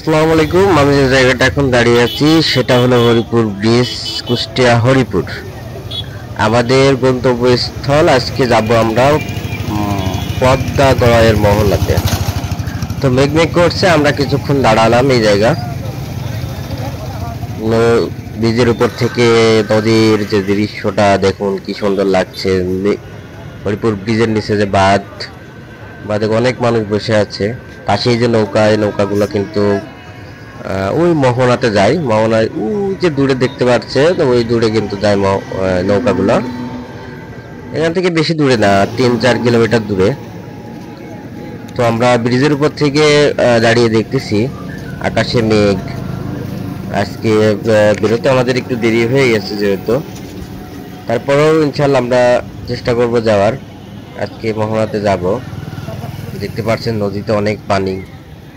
আসসালামু আলাইকুম। আমি যে জায়গাটা এখন দাঁড়িয়ে আছি সেটা হলো হরিপুর ব্রিজ, কুষ্টিয়া হরিপুর। আমাদের গন্তব্যস্থল আজকে যাব আমরা পদ্মা গড়াইয়ের মহল্লাতে। তো মেঘ করছে, আমরা কিছুক্ষণ দাঁড়ালাম এই জায়গা। ব্রিজের উপর থেকে নদীর যে দৃশ্যটা দেখুন কি সুন্দর লাগছে। হরিপুর ব্রিজের নিচে যে বাঁধে অনেক মানুষ বসে আছে। পাশেই যে নৌকা, এই নৌকাগুলো কিন্তু ওই মোহনাতে যায়। মোহনায় ওই যে দূরে দেখতে পাচ্ছে, তো ওই দূরে কিন্তু যায় নৌকাগুলো। এখান থেকে বেশি দূরে না, 3-4 কিলোমিটার দূরে। তো আমরা ব্রিজের উপর থেকে দাঁড়িয়ে দেখতেছি আকাশে মেঘ। আজকে বেরোতে আমাদের একটু দেরি হয়ে গেছে যেহেতু, তারপরেও ইনশাল্লাহ আমরা চেষ্টা করব যাওয়ার। আজকে মোহনাতে যাব। দেখতে পাচ্ছেন নদীতে অনেক পানি,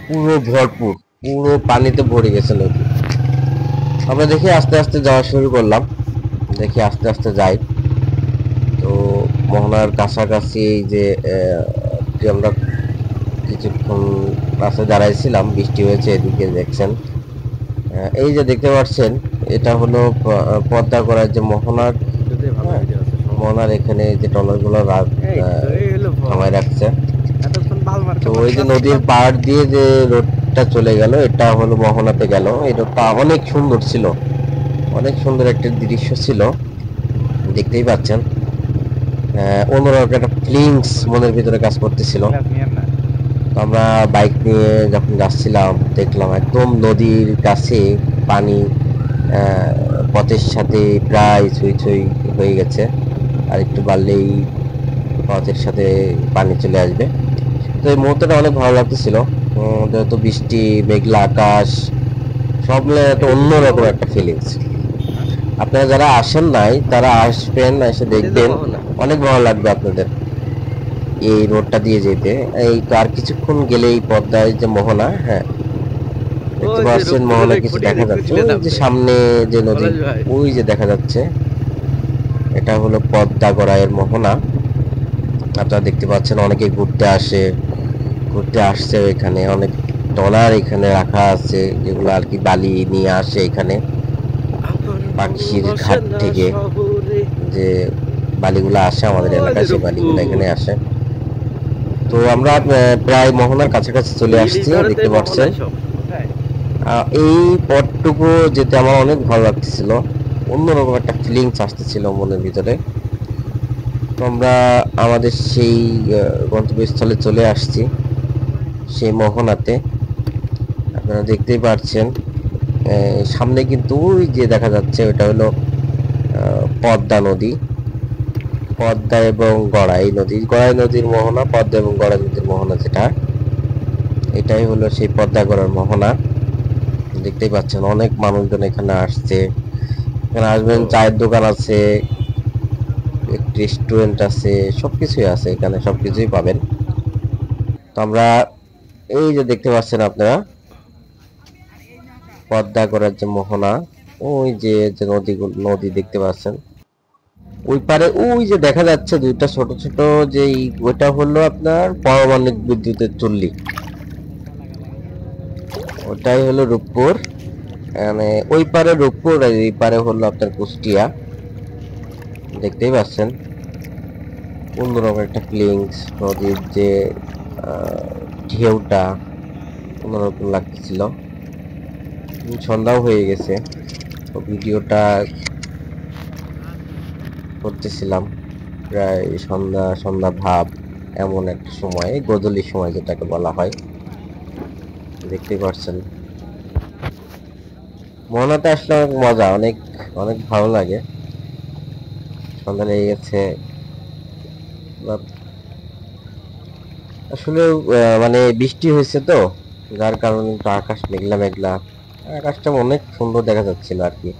পুরো ভরপুর, পুরো পানিতে ভরে গেছে নদী। আমরা দেখি আস্তে আস্তে যাওয়া শুরু করলাম, দেখি আস্তে আস্তে যাই। তো মোহনার কাছাকাছি এই যে আমরা কিছুক্ষণ পাশে দাঁড়াইছিলাম, বৃষ্টি হয়েছে, এদিকে দেখছেন। এই যে দেখতে পাচ্ছেন, এটা হলো পদ্মা করার যে মোহনার। হ্যাঁ, মোহনার এখানে যে ট্রলার গুলো থামায় রাখছে। তো ওই যে নদীর পাড় দিয়ে যে রোডটা চলে গেল, এটা হলো মোহনাতে গেল। এই রোডটা অনেক সুন্দর ছিল, অনেক সুন্দর একটা দৃশ্য ছিল, দেখতেই পাচ্ছেন। অন্যরকম একটা ফিলিংস মনের ভিতরে কাজ করতেছিল। তো আমরা বাইক নিয়ে যখন যাচ্ছিলাম, দেখলাম একদম নদীর কাছে পানি, পথের সাথে প্রায় ছুঁই ছুঁই হয়ে গেছে। আর একটু বাড়লেই পথের সাথে পানি চলে আসবে। তো এই মুহূর্তটা অনেক ভালো লাগতেছিল। যেহেতু বৃষ্টি, মেঘলা আকাশ, সব মিলে একটা অন্যরকম একটা ফিলিংস। আপনারা যারা আসেন নাই তারা আসবেন, এসে দেখবেন, অনেক ভালো লাগবে আপনাদের এই রোডটা দিয়ে যেতে। এই আর কিছুক্ষণ গেলেই পদ্মায় যে মোহনা, হ্যাঁ দেখতে পাচ্ছেন, মোহনা কিছু দেখা যাচ্ছে। ওই যে সামনে যে নদী, ওই যে দেখা যাচ্ছে, এটা হলো পদ্মা গড়াইয়ের মোহনা। আপনারা দেখতে পাচ্ছেন অনেকে ঘুরতে আসছে। এখানে অনেক ট্রলার এখানে রাখা আছে, যেগুলো আর কি বালি নিয়ে আসে এখানে পাখির ঘাট থেকে। যে বালিগুলো আসে আমাদের এলাকায়, সেই বালিগুলো এখানে আসে। তো আমরা প্রায় মোহনার কাছাকাছি চলে আসছি, দেখতে পাচ্ছেন। এই পথটুকু যেতে আমার অনেক ভালো লাগতেছিল, অন্যরকম একটা ফিলিংস আসতেছিল মনের ভিতরে। তো আমরা আমাদের সেই গন্তব্যস্থলে চলে আসছি, সেই মোহনাতে। আপনারা দেখতেই পাচ্ছেন সামনে কিন্তু ওই যে দেখা যাচ্ছে, ওটা হলো পদ্মা নদী। পদ্মা এবং গড়াই নদীর মোহনা, পদ্মা এবং গড়াই নদীর মোহনা যেটা, এটাই হলো সেই পদ্মা গড়ার মোহনা। দেখতেই পাচ্ছেন অনেক মানুষজন এখানে আসছে। এখানে আসবেন, চায়ের দোকান আছে, রেস্টুরেন্ট আছে, সবকিছুই আছে এখানে, সবকিছুই পাবেন। তো আমরা এই যে দেখতে পাচ্ছেন আপনারা পদ্মা করার যে মোহনা, ওই যে যে নদী দেখতে পাচ্ছেন, ওই পারে ওই যে দেখা যাচ্ছে দুইটা ছোট ছোট যে ওইটা হলো আপনার পারমাণবিক বিদ্যুতের চুল্লি, ওটাই হলো রূপপুর। মানে ওই পারে রূপপুর আর এই পারে হলো আপনার কুষ্টিয়া। দেখতেই পাচ্ছেন অন্যরকম একটা ফিলিংস, নদীর যে ঢেউটা অন্যরকম লাগতেছিল। সন্ধ্যাও হয়ে গেছে, তো ভিডিওটা করতেছিলাম প্রায় সন্ধ্যা সন্ধ্যা ভাব, এমন একটা সময়, গোধূলির সময় যেটাকে বলা হয়। দেখতেই পাচ্ছেন মোহনাতে আসলে অনেক মজা, অনেক অনেক ভালো লাগে। সন্ধ্যা লেগে গেছে, আসলে মানে বৃষ্টি হয়েছে তো, যার কারণে একটু আকাশ মেঘলা মেঘলা, আকাশটা অনেক সুন্দর দেখা যাচ্ছিল আর কি।